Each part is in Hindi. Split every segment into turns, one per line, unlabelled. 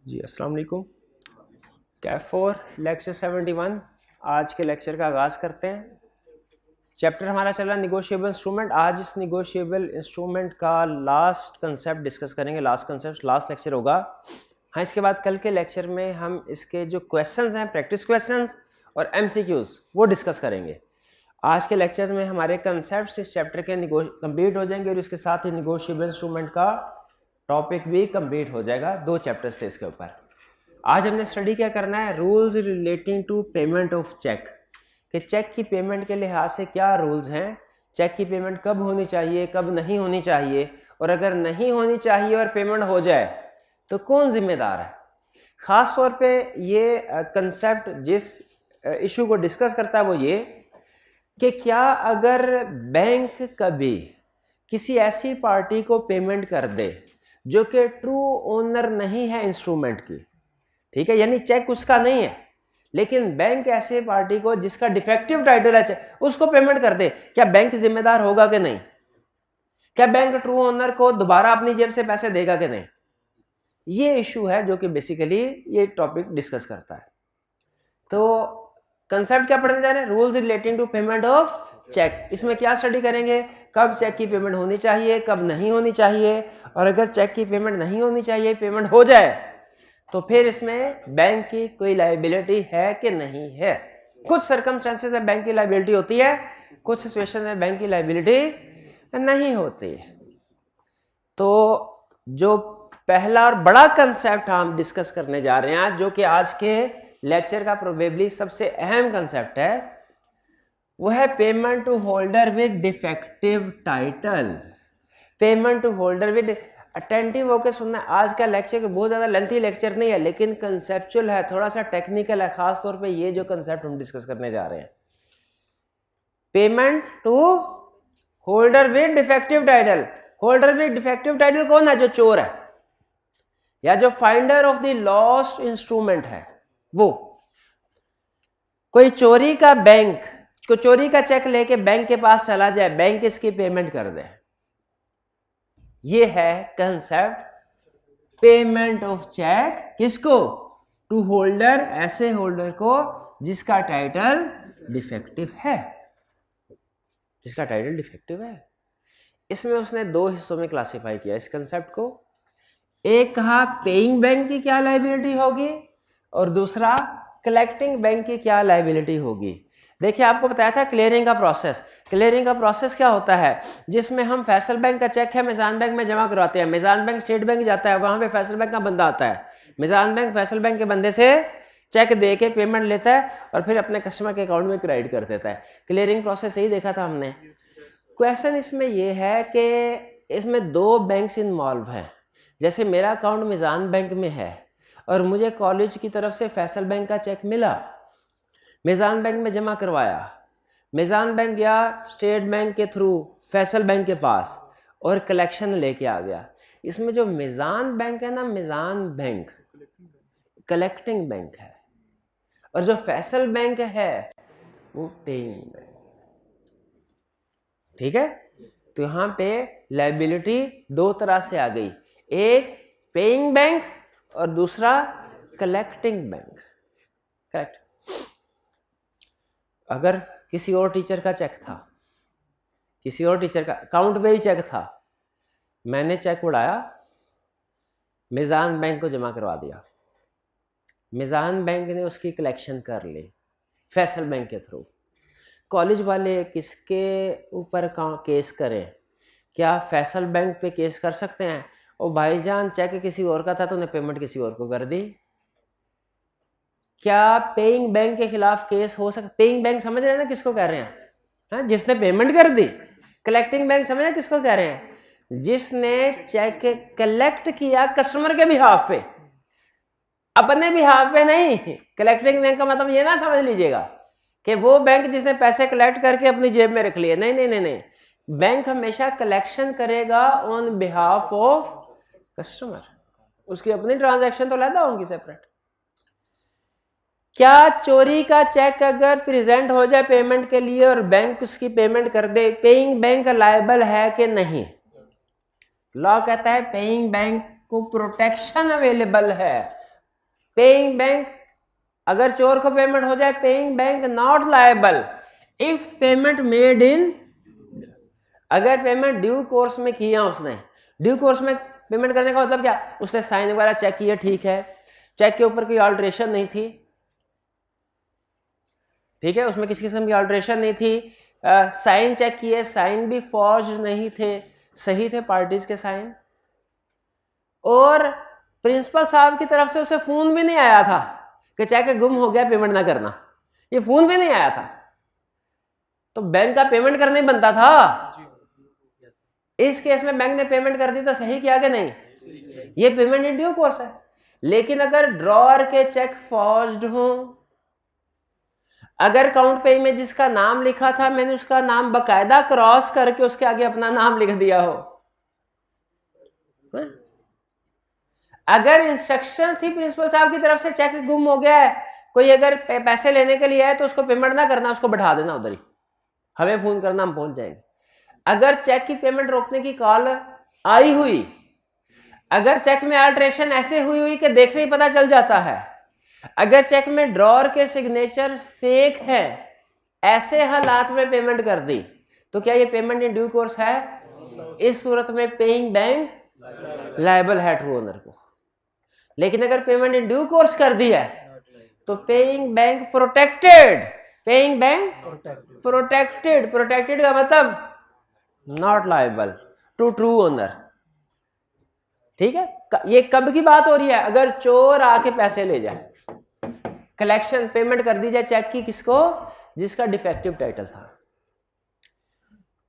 जी अस्सलाम वालेकुम। कैफ 4 लेक्चर 71। आज के लेक्चर का आगाज़ करते हैं। चैप्टर हमारा चल रहा है निगोशिएबल इंस्ट्रूमेंट। आज इस निगोशिएबल इंस्ट्रूमेंट का लास्ट कंसेप्ट डिस्कस करेंगे। लास्ट कंसेप्ट लास्ट लेक्चर होगा। हाँ, इसके बाद कल के लेक्चर में हम इसके जो क्वेश्चंस हैं, प्रैक्टिस क्वेश्चंस और एमसीक्यूज, वो डिस्कस करेंगे। आज के लेक्चर्स में हमारे कंसेप्ट इस चैप्टर के कंप्लीट हो जाएंगे और इसके साथ ही निगोशिएबल इंस्ट्रूमेंट का टॉपिक भी कंप्लीट हो जाएगा। 2 चैप्टर्स थे इसके ऊपर। आज हमने स्टडी क्या करना है, rules relating to payment of cheque, कि चेक की पेमेंट के लिहाज से क्या रूल्स हैं, चेक की पेमेंट कब होनी चाहिए, कब नहीं होनी चाहिए, और अगर नहीं होनी चाहिए और पेमेंट हो जाए तो कौन जिम्मेदार है। ख़ास तौर पे ये कंसेप्ट जिस इशू को डिस्कस करता है वो ये कि क्या अगर बैंक कभी किसी ऐसी पार्टी को पेमेंट कर दे जो कि ट्रू ओनर नहीं है इंस्ट्रूमेंट की, ठीक है, यानी चेक उसका नहीं है, लेकिन बैंक ऐसे पार्टी को जिसका डिफेक्टिव टाइटल है चेक, उसको पेमेंट कर दे, क्या बैंक जिम्मेदार होगा कि नहीं? क्या बैंक ट्रू ओनर को दोबारा अपनी जेब से पैसे देगा कि नहीं? ये इशू है जो कि बेसिकली ये टॉपिक डिस्कस करता है। तो कंसेप्ट क्या पढ़ने जा रहे हैं, rules relating to payment of cheque. इसमें क्या स्टडी करेंगे, कब चेक की पेमेंट होनी चाहिए, कब नहीं होनी चाहिए, और अगर चेक की पेमेंट नहीं होनी चाहिए, पेमेंट हो जाए तो फिर इसमें बैंक की कोई लायबिलिटी है कि नहीं है। कुछ सर्कमस्टेंसेस में बैंक की लायबिलिटी होती है, कुछ सिचुएशन में बैंक की लायबिलिटी नहीं होती है। तो जो पहला और बड़ा कंसेप्ट हम डिस्कस करने जा रहे हैं, जो कि आज के लेक्चर का प्रोबेबली सबसे अहम कंसेप्ट है, वो है payment to holder with defective title. Payment to holder with, attentive होकर सुनना। आज का लेक्चर बहुत ज़्यादा लेंथी लेक्चर नहीं है, लेकिन कंसेप्चुअल है, थोड़ा सा टेक्निकल है, खास तौर पे ये जो कंसेप्ट हम डिस्कस करने जा रहे हैं। Payment to holder with defective title. Holder with defective title कौन है? जो चोर है या जो finder of the lost instrument है। वो कोई चोरी का बैंक को चोरी का चेक लेके बैंक के पास चला जाए, बैंक इसकी पेमेंट कर दे, ये है कंसेप्ट पेमेंट ऑफ चेक। किसको? टू होल्डर, ऐसे होल्डर को जिसका टाइटल डिफेक्टिव है, जिसका टाइटल डिफेक्टिव है। इसमें उसने 2 हिस्सों में क्लासिफाई किया इस कंसेप्ट को। एक कहा पेइंग बैंक की क्या लायबिलिटी होगी, और दूसरा कलेक्टिंग बैंक की क्या लायबिलिटी होगी। देखिए, आपको बताया था क्लियरिंग का प्रोसेस। क्लियरिंग का प्रोसेस क्या होता है, जिसमें हम फैसल बैंक का चेक है मिजान बैंक में जमा करवाते हैं, मिजान बैंक स्टेट बैंक जाता है, वहां पे फैसल बैंक का बंदा आता है, मिजान बैंक फैसल बैंक के बंदे से चेक दे के पेमेंट लेता है और फिर अपने कस्टमर के अकाउंट में क्रेडिट कर देता है। क्लियरिंग प्रोसेस यही देखा था हमने। क्वेश्चन इसमें यह है कि इसमें 2 बैंक्स इन्वॉल्व हैं। जैसे मेरा अकाउंट मिजान बैंक में है और मुझे कॉलेज की तरफ से फैसल बैंक का चेक मिला, मिजान बैंक में जमा करवाया, मिजान बैंक गया स्टेट बैंक के थ्रू फैसल बैंक के पास और कलेक्शन लेके आ गया। इसमें जो मिजान बैंक है ना, मिजान बैंक कलेक्टिंग बैंक है, और जो फैसल बैंक है वो पेइंग बैंक। ठीक है, तो यहां पे लायबिलिटी 2 तरह से आ गई, एक पेइंग बैंक और दूसरा कलेक्टिंग बैंक। करेक्ट। अगर किसी और टीचर का चेक था, किसी और टीचर का अकाउंट में ही चेक था, मैंने चेक उड़ाया, मिजान बैंक को जमा करवा दिया, मिजान बैंक ने उसकी कलेक्शन कर ली फैसल बैंक के थ्रू। कॉलेज वाले किसके ऊपर केस करें? क्या फैसल बैंक पे केस कर सकते हैं? और भाईजान चेक किसी और का था तो उन्हें पेमेंट किसी और को कर दी। क्या पेइंग बैंक के खिलाफ केस हो सकता? पेइंग बैंक समझ रहे हैं ना किसको कह रहे हैं? हाँ, जिसने पेमेंट कर दी। कलेक्टिंग बैंक समझ रहे हैं किसको कह रहे हैं? जिसने चेक कलेक्ट किया कस्टमर के बिहाफ पे, अपने बिहाफ पे नहीं। कलेक्टिंग बैंक का मतलब ये ना समझ लीजिएगा कि वो बैंक जिसने पैसे कलेक्ट करके अपनी जेब में रख लिए, नहीं नहीं नहीं नहीं। बैंक हमेशा कलेक्शन करेगा ऑन बिहाफ ऑफ कस्टमर, उसकी अपनी ट्रांजैक्शन तो अलग होंगी सेपरेट। क्या चोरी का चेक अगर प्रेजेंट हो जाए पेमेंट के लिए और बैंक उसकी पेमेंट कर दे, पेइंग बैंक लायबल है कि नहीं? लॉ कहता है पेइंग बैंक को प्रोटेक्शन अवेलेबल है पेइंग बैंक, अगर चोर को पेमेंट हो जाए, paying bank not liable if payment made in, अगर पेमेंट ड्यू कोर्स में किया उसने, ड्यू कोर्स में पेमेंट करने का मतलब क्या, उसने साइन वगैरह चेक किया, ठीक है, चेक के ऊपर कोई ऑल्ट्रेशन नहीं थी, ठीक है, उसमें किसी किस्म की ऑल्ट्रेशन नहीं थी, साइन चेक किए, साइन भी फॉर्ज नहीं थे, सही थे पार्टीज के साइन, और प्रिंसिपल साहब की तरफ से उसे फोन भी नहीं आया था कि चेक गुम हो गया पेमेंट ना करना, ये फोन भी नहीं आया था, तो बैंक का पेमेंट करना ही बनता था। इस केस में बैंक ने पेमेंट कर दी तो सही किया कि नहीं, ये पेमेंट इन ड्यू कोर्स है। लेकिन अगर ड्रॉअर के चेक फॉर्ज्ड हो, अगर काउंट पे में जिसका नाम लिखा था मैंने उसका नाम बकायदा क्रॉस करके उसके आगे अपना नाम लिख दिया हो, अगर इंस्ट्रक्शन थी प्रिंसिपल साहब की तरफ से चेक गुम हो गया है, कोई अगर पैसे लेने के लिए आए तो उसको पेमेंट ना करना, उसको बैठा देना उधर ही, हमें फोन करना, हम पहुंच जाएंगे। अगर चेक की पेमेंट रोकने की कॉल आई हुई, अगर चेक में अल्टरेशन ऐसे हुई कि देखने ही पता चल जाता है, अगर चेक में ड्रॉअर के सिग्नेचर फेक है, ऐसे हालात में पेमेंट कर दी तो क्या ये पेमेंट इन ड्यू कोर्स है? इस सूरत में पेइंग बैंक लायबल है ट्रू ओनर को। लेकिन अगर पेमेंट इन ड्यू कोर्स कर दी है तो paying bank protected, paying bank protected, protected का मतलब not liable to true owner. ठीक है, ये कब की बात हो रही है? अगर चोर आके पैसे ले जाए, कलेक्शन पेमेंट कर दी जाए चेक की, किसको? जिसका डिफेक्टिव टाइटल था।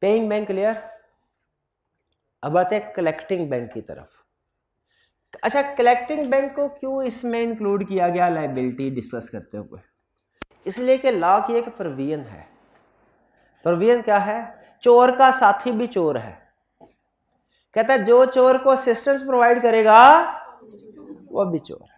Paying bank clear. अब आते हैं कलेक्टिंग बैंक की तरफ। अच्छा, कलेक्टिंग बैंक को क्यों इसमें इंक्लूड किया गया लायबिलिटी डिस्कस करते हुए? इसलिए कि लॉ की एक प्रोविजन है। प्रोविजन क्या है? चोर का साथी भी चोर है। कहता है जो चोर को असिस्टेंस प्रोवाइड करेगा वो भी चोर है।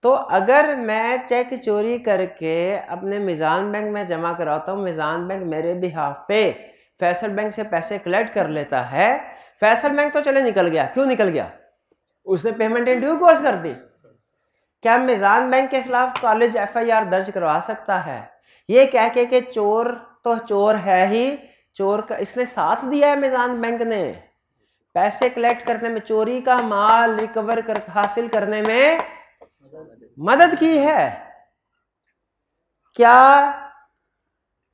तो अगर मैं चेक चोरी करके अपने मिजान बैंक में जमा कराता हूं, मिजान बैंक मेरे बिहाफ पे फैसल बैंक से पैसे कलेक्ट कर लेता है, फैसल बैंक तो चले निकल गया। क्यों निकल गया? उसने पेमेंट इन ड्यू कोर्स कर दी। क्या मिजान बैंक के खिलाफ कॉलेज FIR दर्ज करवा सकता है ये कह के कि चोर तो चोर है ही, चोर का इसने साथ दिया है, मिजान बैंक ने पैसे कलेक्ट करने में, चोरी का माल रिकवर कर हासिल करने में मदद की है। क्या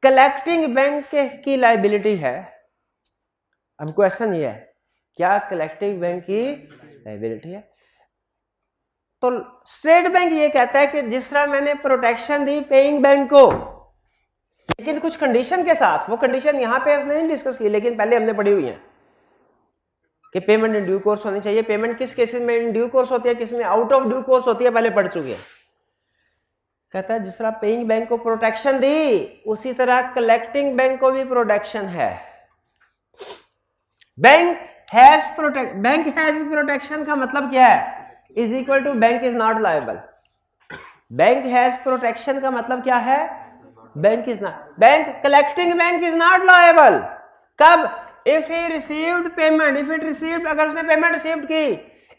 कलेक्टिंग बैंक की लायबिलिटी है? अब क्वेश्चन ये है, क्या कलेक्टिंग बैंक की लायबिलिटी है? तो स्टेट बैंक ये कहता है कि जिस तरह मैंने प्रोटेक्शन दी पेइंग बैंक को, लेकिन कुछ कंडीशन के साथ, वो कंडीशन यहां पे उसने नहीं डिस्कस की, लेकिन पहले हमने पढ़ी हुई है कि पेमेंट इन ड्यू कोर्स होनी चाहिए। पेमेंट किस केस में इन ड्यू कोर्स होती है, किस में आउट ऑफ ड्यू कोर्स होती है, पहले पढ़ चुके हैं। कहता है जिस तरह पेइंग बैंक को प्रोटेक्शन दी, उसी तरह कलेक्टिंग बैंक को भी प्रोटेक्शन है। बैंक हैज प्रोटेक्शन का मतलब क्या है? Is equal to bank is not liable. Bank has protection का मतलब क्या है? Bank is not, bank collecting bank is not liable. कब? If he received payment, if it received, अगर उसने पेमेंट रिसीव की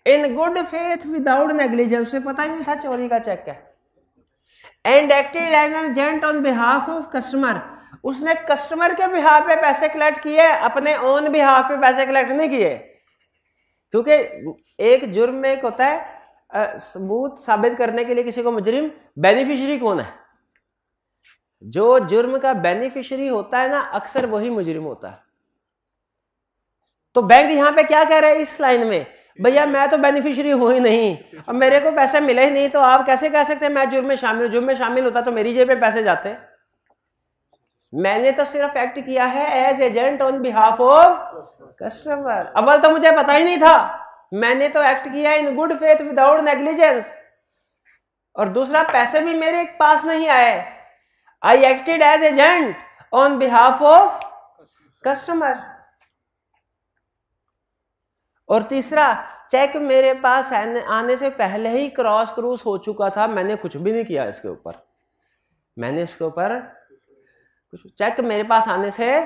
in good faith without negligence, उसे पता ही नहीं था चोरी का चेक है, and acted as an agent on behalf of customer, उसने कस्टमर के बिहाफ पे पैसे कलेक्ट किए, अपने ओन बिहाफ पे पैसे कलेक्ट नहीं किए। क्योंकि एक जुर्म में एक होता है सबूत साबित करने के लिए किसी को मुजरिम, बेनिफिशियरी कौन है? जो जुर्म का बेनिफिशियरी होता है ना, अक्सर वही मुजरिम होता है। तो बैंक यहां पे क्या कह रहे हैं इस लाइन में? भैया मैं तो बेनिफिशियरी हूं ही नहीं, अब मेरे को पैसे मिले ही नहीं, तो आप कैसे कह सकते हैं मैं जुर्म में शामिल हूं? जुर्म में शामिल होता तो मेरी जेब पे पैसे जाते। मैंने तो सिर्फ एक्ट किया है as agent on behalf of customer. अव्वल तो मुझे पता ही नहीं था, मैंने तो एक्ट किया in good faith without negligence, और दूसरा पैसे भी मेरे पास नहीं आए, I acted as agent on behalf of customer. और तीसरा, चेक मेरे पास आने से पहले ही क्रॉस क्रूज हो चुका था, मैंने कुछ भी नहीं किया इसके ऊपर, मैंने इसके ऊपर कुछ, चेक मेरे पास आने से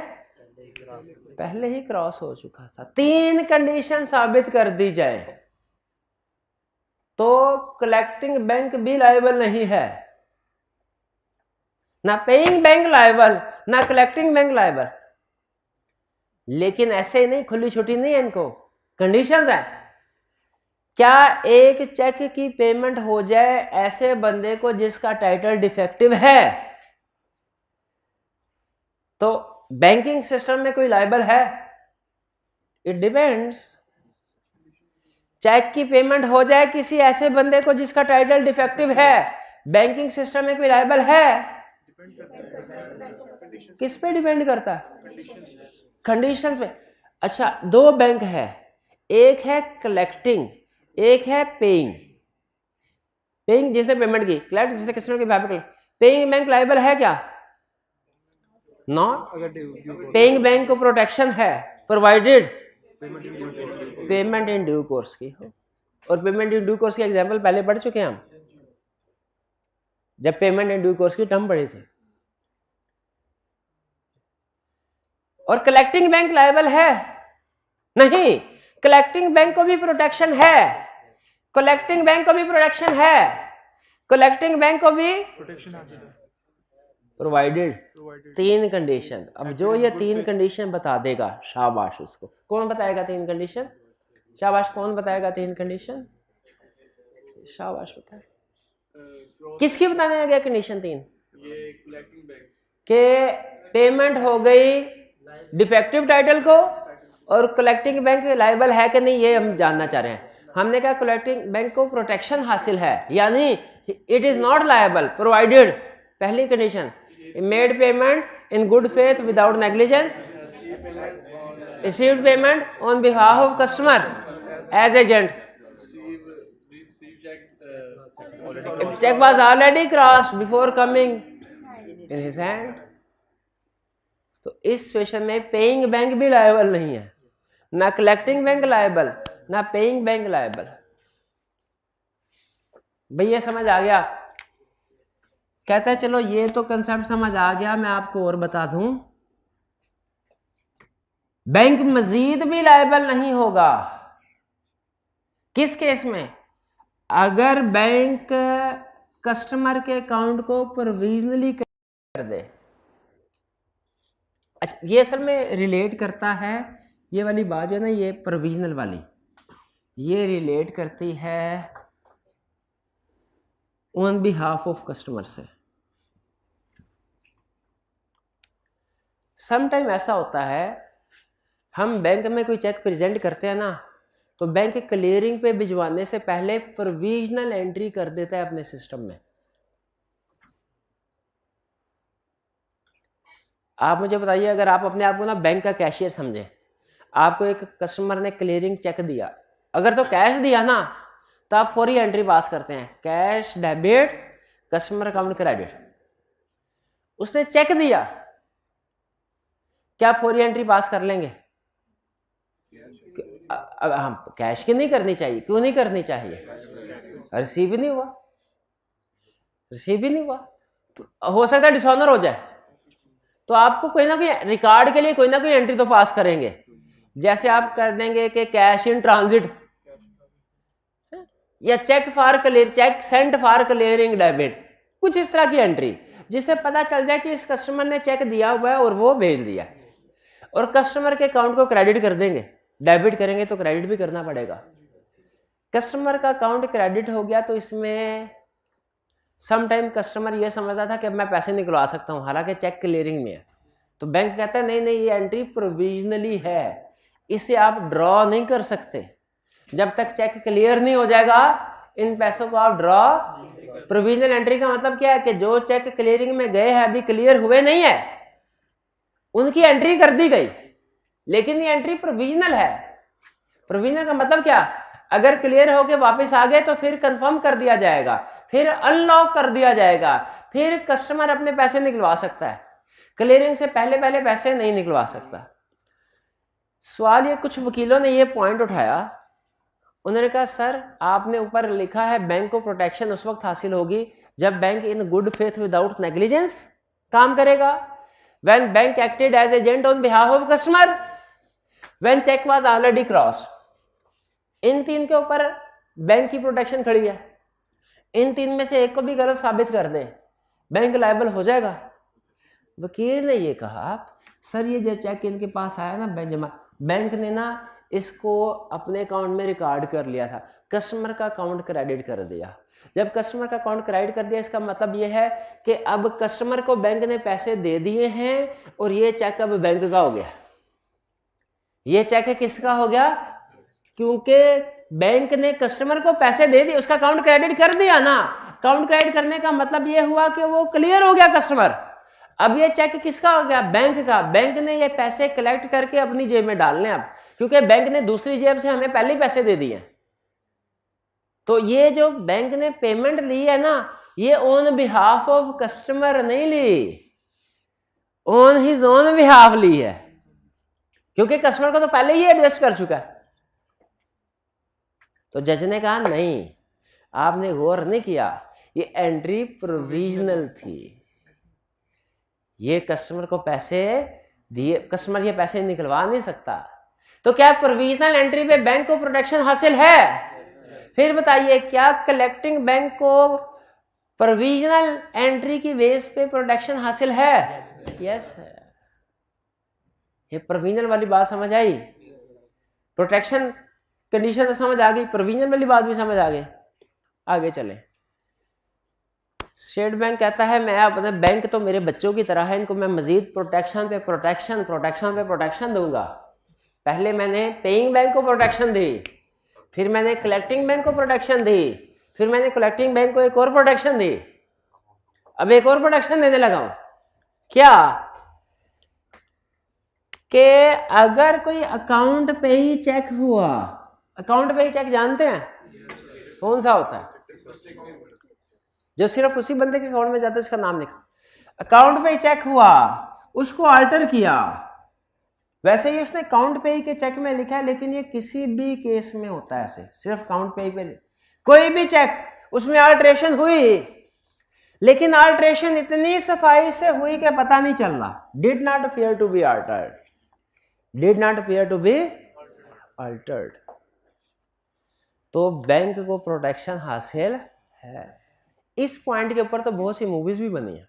पहले ही क्रॉस हो चुका था। 3 कंडीशन साबित कर दी जाए तो कलेक्टिंग बैंक भी लायबल नहीं है, ना पेइंग बैंक लायबल ना कलेक्टिंग बैंक लायबल। लेकिन ऐसे ही नहीं, खुली छुट्टी नहीं है, इनको कंडीशंस है। क्या एक चेक की पेमेंट हो जाए ऐसे बंदे को जिसका टाइटल डिफेक्टिव है, तो बैंकिंग सिस्टम में कोई लायबल है? It depends. चेक की पेमेंट हो जाए किसी ऐसे बंदे को जिसका टाइटल डिफेक्टिव है, बैंकिंग सिस्टम में कोई लायबल है? किस पे डिपेंड करता है? कंडीशंस पे। अच्छा, दो बैंक है, एक है कलेक्टिंग, एक है पेइंग। पेइंग जिसने पेमेंट की, कलेक्ट जिसने कस्टमर की भाभी कलेक्ट। पेइंग बैंक लायबल है क्या? नॉट। पेइंग बैंक को प्रोटेक्शन है provided payment in due course की हो। और पेमेंट इन ड्यू कोर्स की एग्जांपल पहले पढ़ चुके हैं हम, जब पेमेंट इन ड्यू कोर्स की टर्म पढ़ी थी। और कलेक्टिंग बैंक लायबल है? नहीं, कलेक्टिंग बैंक को भी प्रोटेक्शन है, कलेक्टिंग बैंक को भी प्रोटेक्शन है, कलेक्टिंग बैंक को भी प्रोटेक्शन प्रोवाइडेड तीन कंडीशन। अब जो ये तीन कंडीशन बता देगा, शाबाश उसको। कौन बताएगा तीन कंडीशन? शाबाश, कौन बताएगा तीन कंडीशन? शाबाश बताए। किसकी बताने लगे कंडीशन तीन? ये कलेक्टिंग बैंक के पेमेंट हो गई डिफेक्टिव टाइटल को, और कलेक्टिंग बैंक लायबल है कि नहीं ये हम जानना चाह रहे हैं। हमने कहा कलेक्टिंग बैंक को प्रोटेक्शन हासिल है, यानी it is not liable provided. पहली condition, made payment in good faith without negligence, received payment on behalf of customer as agent, check was already crossed before coming in his hand। तो इस सिचुएशन में पेइंग बैंक भी लायबल नहीं है, ना कलेक्टिंग बैंक लायबल ना पेइंग बैंक लायबल। भैया समझ आ गया? कहता है चलो ये तो कंसेप्ट समझ आ गया, मैं आपको और बता दूं, बैंक मजीद भी लायबल नहीं होगा। किस केस में? अगर बैंक कस्टमर के अकाउंट को प्रोविजनली कर दे। अच्छा, ये असल में रिलेट करता है, ये वाली बात जो है ना, ये प्रोविजनल वाली, ये रिलेट करती है ऑन बिहाफ ऑफ कस्टमर से। सम टाइम ऐसा होता है, हम बैंक में कोई चेक प्रेजेंट करते हैं ना, तो बैंक क्लियरिंग पे भिजवाने से पहले प्रोविजनल एंट्री कर देता है अपने सिस्टम में। आप मुझे बताइए, अगर आप अपने आप को ना बैंक का कैशियर समझें, आपको एक कस्टमर ने क्लियरिंग चेक दिया, अगर तो कैश दिया ना तो आप फौरी एंट्री पास करते हैं, cash debit customer account credit. उसने चेक दिया, क्या फौरी एंट्री पास कर लेंगे? अब हम कैश की नहीं करनी चाहिए। क्यों नहीं करनी चाहिए? रिसीव ही नहीं हुआ, रिसीव ही नहीं हुआ, तो हो सकता है डिसऑनर हो जाए, तो आपको कोई ना कोई रिकॉर्ड के लिए कोई ना कोई एंट्री तो पास करेंगे। जैसे आप कर देंगे कि कैश इन ट्रांजिट, या cheque for clear, cheque sent for clearing debit, कुछ इस तरह की एंट्री जिससे पता चल जाए कि इस कस्टमर ने चेक दिया हुआ है और वो भेज दिया, और कस्टमर के अकाउंट को क्रेडिट कर देंगे। डेबिट करेंगे तो क्रेडिट भी करना पड़ेगा। कस्टमर का अकाउंट क्रेडिट हो गया तो इसमें सम टाइम कस्टमर ये समझता था कि मैं पैसे निकलवा सकता हूं, हालांकि चेक क्लियरिंग में है, तो बैंक कहता है नहीं नहीं, ये एंट्री प्रोविजनली है, इसे आप ड्रॉ नहीं कर सकते। जब तक चेक क्लियर नहीं हो जाएगा इन पैसों को आप ड्रॉ। प्रोविजनल एंट्री का मतलब क्या है कि जो चेक क्लियरिंग में गए हैं अभी क्लियर हुए नहीं है, उनकी एंट्री कर दी गई, लेकिन ये एंट्री प्रोविजनल है। प्रोविजनल का मतलब क्या? अगर क्लियर होके वापस आ गए तो फिर कंफर्म कर दिया जाएगा, फिर अनलॉक कर दिया जाएगा, फिर कस्टमर अपने पैसे निकलवा सकता है। क्लियरिंग से पहले पहले पैसे नहीं निकलवा सकता। सवाल ये, कुछ वकीलों ने ये पॉइंट उठाया, उन्होंने कहा सर आपने ऊपर लिखा है बैंक को प्रोटेक्शन उस वक्त हासिल होगी जब बैंक इन गुड फेथ विदाउट नेग्लिजेंस काम करेगा, when bank acted as agent on behalf of customer, when check was already crossed। इन तीन के ऊपर
बैंक की प्रोटेक्शन खड़ी है, इन तीन में से एक को भी गलत साबित कर दें, बैंक लायबल हो जाएगा। वकील ने ये कहा सर ये जो चेक इनके पास आया ना बैंक ने ना इसको अपने अकाउंट में रिकॉर्ड कर लिया था, कस्टमर का अकाउंट क्रेडिट कर दिया। जब कस्टमर का अकाउंट क्रेडिट कर दिया इसका मतलब ये है कि अब कस्टमर को बैंक ने पैसे दे दिए हैं और ये चेक अब बैंक का हो गया। ये चेक किसका हो गया? क्योंकि बैंक ने कस्टमर को पैसे दे दिए, उसका अकाउंट क्रेडिट कर दिया ना। अकाउंट क्रेडिट करने का मतलब ये हुआ कि वो क्लियर हो गया कस्टमर। अब ये चेक किसका हो गया? बैंक का। बैंक ने ये पैसे कलेक्ट करके अपनी जेब में डालने अब, क्योंकि बैंक ने दूसरी जेब से हमें पहले ही पैसे दे दिए। तो ये जो बैंक ने पेमेंट ली है ना, ये ऑन बिहाफ ऑफ कस्टमर नहीं ली, ऑन हिज ओन बिहाफ ली है, क्योंकि कस्टमर को तो पहले ही एडजस्ट कर चुका है। तो जज ने कहा नहीं, आपने गौर नहीं किया, ये एंट्री प्रोविजनल थी, ये कस्टमर को पैसे दिए, कस्टमर ये पैसे निकलवा नहीं सकता। तो क्या प्रोविजनल एंट्री पे बैंक को प्रोटेक्शन हासिल है? फिर बताइए क्या कलेक्टिंग बैंक को प्रोविजनल एंट्री की बेस पे प्रोटेक्शन हासिल है? यस है। ये प्रोविजनल वाली बात समझ आई? प्रोटेक्शन कंडीशन तो समझ आ गई, प्रोविजनल वाली बात भी समझ आ गई। आगे चले। स्टेट बैंक कहता है मैं अपने बैंक तो मेरे बच्चों की तरह है, इनको मैं मजीद प्रोटेक्शन पे प्रोटेक्शन दूंगा। पहले मैंने पेइंग बैंक को प्रोटेक्शन दी, फिर मैंने कलेक्टिंग बैंक को प्रोटेक्शन दी, फिर मैंने कलेक्टिंग बैंक को एक और प्रोटेक्शन दी, अब एक और प्रोटेक्शन देने लगा हूं। क्या कि अगर कोई अकाउंट पे ही चेक हुआ, अकाउंट पे ही चेक जानते हैं कौन सा होता है?
जो सिर्फ उसी बंदे के अकाउंट में जाता है, इसका नाम लिखा। अकाउंट पे ही चेक हुआ, उसको अल्टर किया, वैसे ही उसने अकाउंट पे ही के चेक में लिखा है, लेकिन ये किसी भी केस में होता है ऐसे, सिर्फ अकाउंट पे ही पे कोई भी चेक उसमें अल्टरेशन हुई, लेकिन अल्टरेशन इतनी सफाई से हुई कि पता नहीं चल रहा, did not appear to be altered, did not appear to be altered. तो बैंक को प्रोटेक्शन हासिल है। इस पॉइंट के ऊपर तो बहुत सी मूवीज भी बनी है,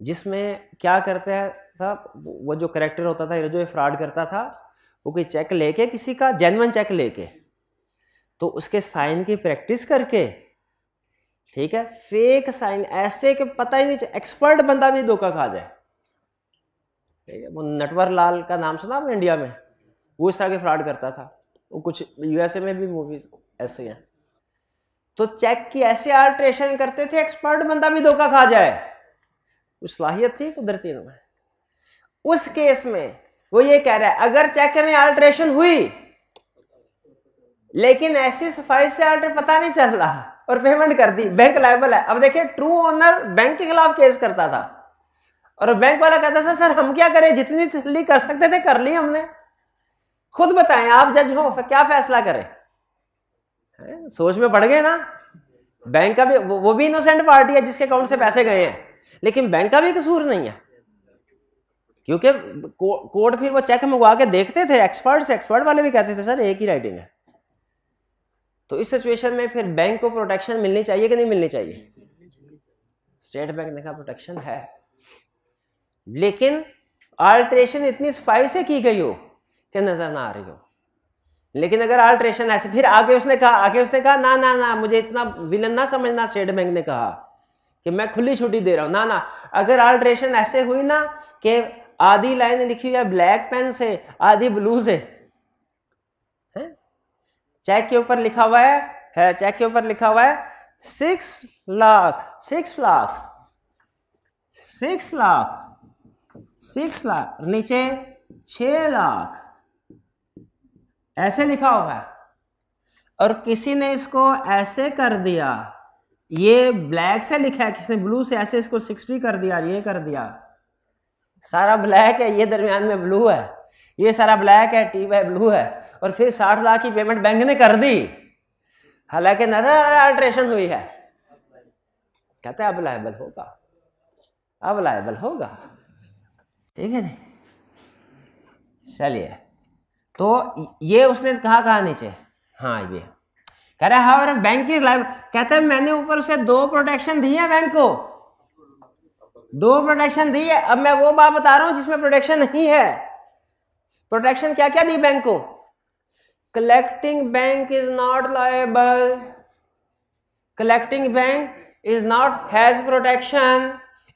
जिसमें क्या करते हैं था, वो जो करेक्टर होता था जो फ्रॉड करता था, वो कोई चेक लेके, किसी का जेन्युइन चेक लेके, तो उसके साइन की प्रैक्टिस करके, ठीक है, फेक साइन ऐसे कि पता ही नहीं, एक्सपर्ट बंदा भी धोखा खा जाए। ठीक है, वो नटवर लाल का नाम सुना आपने इंडिया में? वो इस तरह के फ्रॉड करता था, वो कुछ यूएसए में भी मूवीज ऐसे हैं। तो चेक की ऐसे अल्टरेशन करते थे, एक्सपर्ट बंदा भी धोखा खा जाए, कुछ सलाहियत थी कुदरती इनमें। उस केस में वो ये कह रहा है अगर चेक में अल्टरेशन हुई लेकिन ऐसी सफाई से अल्टर पता नहीं चल रहा और पेमेंट कर दी, बैंक लायबल है। अब देखिए, ट्रू ओनर बैंक के खिलाफ केस करता था और बैंक वाला कहता था सर हम क्या करें, जितनी तसल्ली कर सकते थे कर ली हमने, खुद बताएं आप जज हो, क्या फैसला करें। सोच में पड़ गए ना। बैंक का भी वो भी इनोसेंट पार्टी है जिसके अकाउंट से पैसे गए हैं, लेकिन बैंक का भी कसूर नहीं है, क्योंकि कोर्ट फिर वो चेक मंगवा के देखते थे, एक्सपर्ट से, एक्सपर्ट वाले भी कहते थे सर एक ही राइटिंग है। तो इस सिचुएशन में फिर बैंक को प्रोटेक्शन मिलनी चाहिए कि नहीं मिलनी चाहिए? स्टेट बैंक ने कहा प्रोटेक्शन है, लेकिन अल्टरेशन इतनी सफाई से की गई हो कि नजर ना आ रही हो। लेकिन अगर अल्टरेशन ऐसे, फिर आगे उसने कहा ना ना ना, मुझे इतना विलन ना समझना, स्टेट बैंक ने कहा कि मैं खुली छुट्टी दे रहा हूं, ना ना, अगर अल्टरेशन ऐसे हुई ना कि आधी लाइन लिखी हुई है ब्लैक पेन से, आधी ब्लू से, चेक के ऊपर लिखा हुआ है चेक के ऊपर लिखा हुआ है 6 लाख 6 लाख, नीचे 6 लाख ऐसे लिखा हुआ है, और किसी ने इसको ऐसे कर दिया, ये ब्लैक से लिखा है, किसी ने ब्लू से ऐसे इसको 60 कर दिया, ये कर दिया, सारा ब्लैक है, ये दरमियान में ब्लू है, ये सारा ब्लैक है, टी वाई ब्लू है, और फिर 60 लाख की पेमेंट बैंक ने कर दी, हालांकि नजर अल्टरेशन हुई है। कहते हैं अब लायबल होगा, अब लायबल होगा। ठीक है जी, चलिए। तो ये उसने कहा नीचे, हाँ ये कह रहा है हाउ बैंक इज लाइबल, कहता है मैंने ऊपर उसे 2 प्रोटेक्शन दी है बैंक को, 2 प्रोटेक्शन दी है। अब मैं वो बात बता रहा हूं जिसमें प्रोटेक्शन नहीं है। प्रोटेक्शन क्या क्या दी बैंक को? Collecting bank is not liable, collecting bank is not has protection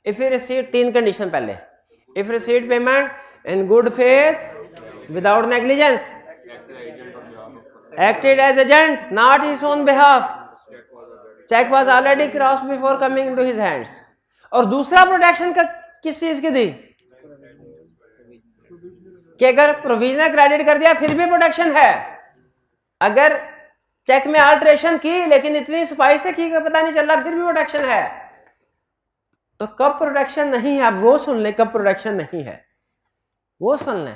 if you receive, 3 condition पहले, if receive payment in good faith without negligence, acted as agent not his own behalf, check was already crossed before coming into his hands। और दूसरा प्रोटेक्शन का किस चीज की दी कि अगर प्रोविजनल क्रेडिट कर दिया फिर भी प्रोटेक्शन है, अगर चेक में अल्टरेशन की लेकिन इतनी सफाई से की पता नहीं चल रहा फिर भी प्रोटेक्शन है। तो कब प्रोटेक्शन नहीं है आप वो सुन ले, कब प्रोटेक्शन नहीं है वो सुन ले।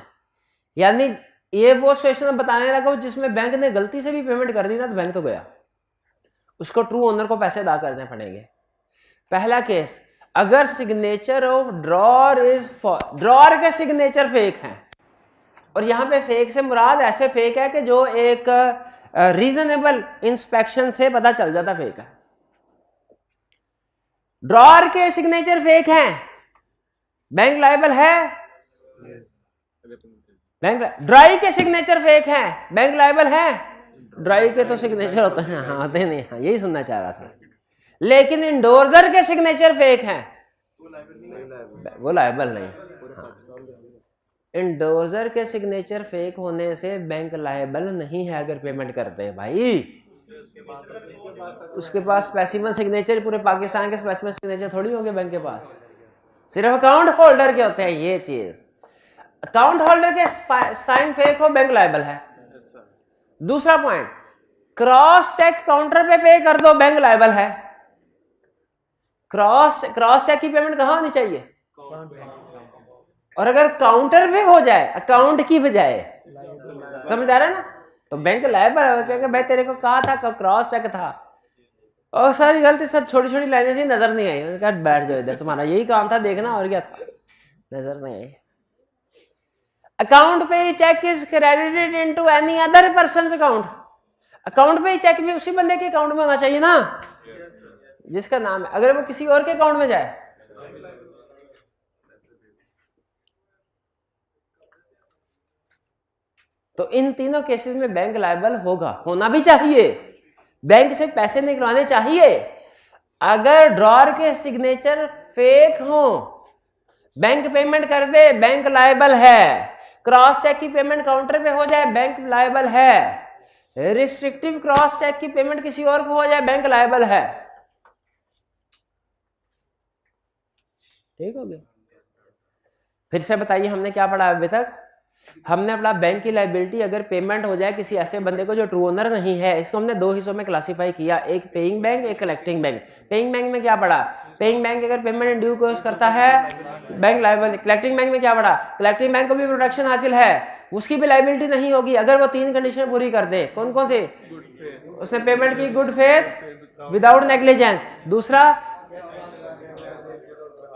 यानी ये वो सिचुएशन बताने लगा जिसमें बैंक ने गलती से भी पेमेंट कर दी ना तो बैंक तो गया, उसको ट्रू ओनर को पैसे अदा करने पड़ेंगे। पहला केस, अगर signature of drawer is drawer के सिग्नेचर फेक हैं, और यहां पे फेक से मुराद ऐसे फेक है कि जो एक रीजनेबल इंस्पेक्शन से पता चल जाता फेक है। ड्रॉर के सिग्नेचर फेक हैं, बैंक लायबल है। बैंक ड्राई के सिग्नेचर फेक हैं, बैंक लायबल है। ड्राई के तो सिग्नेचर होते हैं, हाँ आते नहीं, हाँ यही सुनना चाह रहा था। लेकिन इंडोर्सर के सिग्नेचर फेक हैं, वो लायबल नहीं। हाँ। इंडोर्सर के सिग्नेचर फेक होने से बैंक लायबल नहीं है अगर पेमेंट करते हैं भाई। उसके पास स्पेसिमन सिग्नेचर, पूरे पाकिस्तान के स्पेसिमन सिग्नेचर थोड़ी होंगे बैंक के पास, सिर्फ अकाउंट होल्डर के होते हैं। ये चीज, अकाउंट होल्डर के साइन फेक हो बैंक लायबल है। दूसरा पॉइंट, क्रॉस चेक काउंटर पे कर दो बैंक लायबल है। क्रॉस चेक की पेमेंट कहां होनी चाहिए? और अगर काउंटर पे हो जाए अकाउंट की बजाय, समझ आ रहा है ना, तो बैंक लायबल है। क्योंकि भाई तेरे को कहा था क्रॉस चेक था, और सारी गलती सब छोटी छोटी लाइनें थी, नजर नहीं आई। कहा बैठ जाओ इधर, तुम्हारा यही काम था देखना, और क्या था, नजर नहीं आई। Account pay cheque is credited into any other person account, account pay cheque भी उसी बंदे के अकाउंट में होना चाहिए ना जिसका नाम है। अगर वो किसी और के अकाउंट में जाए, तो इन तीनों केसेस में बैंक लायबल होगा, होना भी चाहिए, बैंक से पैसे निकलवाने चाहिए। अगर ड्रॉर के सिग्नेचर फेक हो, बैंक पेमेंट कर दे, बैंक लायबल है। क्रॉस चेक की पेमेंट काउंटर पे हो जाए, बैंक लायबल है। रिस्ट्रिक्टिव क्रॉस चेक की पेमेंट किसी और को हो जाए, बैंक लायबल है। ठीक हो गया। फिर से बताइए हमने क्या पढ़ा अभी तक? हमने अपना बैंक की लायबिलिटी अगर पेमेंट हो जाए किसी ऐसे बंदे को जो ट्रू ओनर नहीं है, इसको हमने 2 हिस्सों में क्लासिफाई किया, एक पेइंग बैंक, एक कलेक्टिंग बैंक। पेइंग बैंक में क्या पढ़ा? पेइंग बैंक अगर पेमेंट ड्यू कोर्स करता है बैंक लायबल। कलेक्टिंग बैंक में क्या पढ़ा? कलेक्टिंग बैंक को भी प्रोटेक्शन हासिल है, उसकी भी लायबिलिटी नहीं होगी अगर वो 3 कंडीशन पूरी कर दे। कौन कौन सी? उसने पेमेंट की गुड फेथ विदाउट नेग्लिजेंस, दूसरा